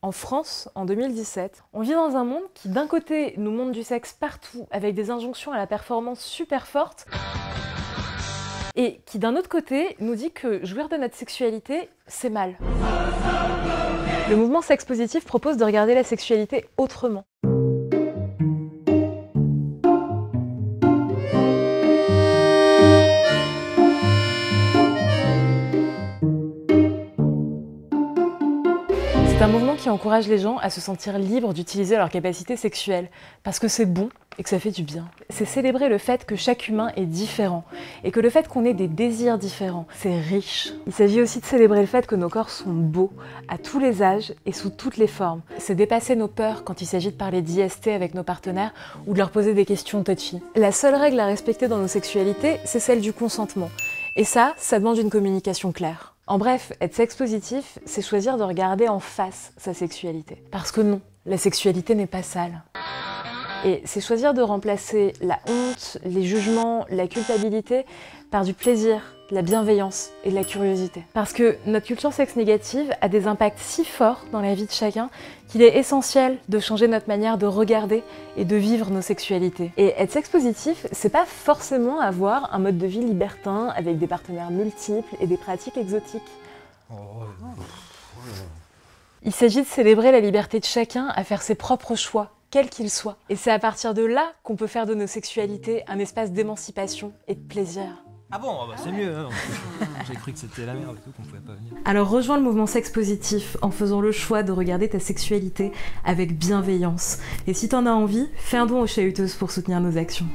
En France, en 2017, on vit dans un monde qui d'un côté nous montre du sexe partout avec des injonctions à la performance super fortes et qui d'un autre côté nous dit que jouir de notre sexualité, c'est mal. Le mouvement sexe positif propose de regarder la sexualité autrement. C'est un mouvement qui encourage les gens à se sentir libres d'utiliser leurs capacités sexuelles, parce que c'est bon et que ça fait du bien. C'est célébrer le fait que chaque humain est différent, et que le fait qu'on ait des désirs différents, c'est riche. Il s'agit aussi de célébrer le fait que nos corps sont beaux, à tous les âges et sous toutes les formes. C'est dépasser nos peurs quand il s'agit de parler d'IST avec nos partenaires, ou de leur poser des questions touchy. La seule règle à respecter dans nos sexualités, c'est celle du consentement. Et ça demande une communication claire. En bref, être sexe positif, c'est choisir de regarder en face sa sexualité. Parce que non, la sexualité n'est pas sale. Et c'est choisir de remplacer la honte, les jugements, la culpabilité par du plaisir, de la bienveillance et de la curiosité. Parce que notre culture sexe négative a des impacts si forts dans la vie de chacun qu'il est essentiel de changer notre manière de regarder et de vivre nos sexualités. Et être sexe positif, c'est pas forcément avoir un mode de vie libertin avec des partenaires multiples et des pratiques exotiques. Il s'agit de célébrer la liberté de chacun à faire ses propres choix, quels qu'ils soient. Et c'est à partir de là qu'on peut faire de nos sexualités un espace d'émancipation et de plaisir. Ah bon, bah c'est mieux, hein. J'ai cru que c'était la merde et tout, qu'on pouvait pas venir. Alors rejoins le mouvement sexe positif en faisant le choix de regarder ta sexualité avec bienveillance. Et si t'en as envie, fais un don aux chahuteuses pour soutenir nos actions.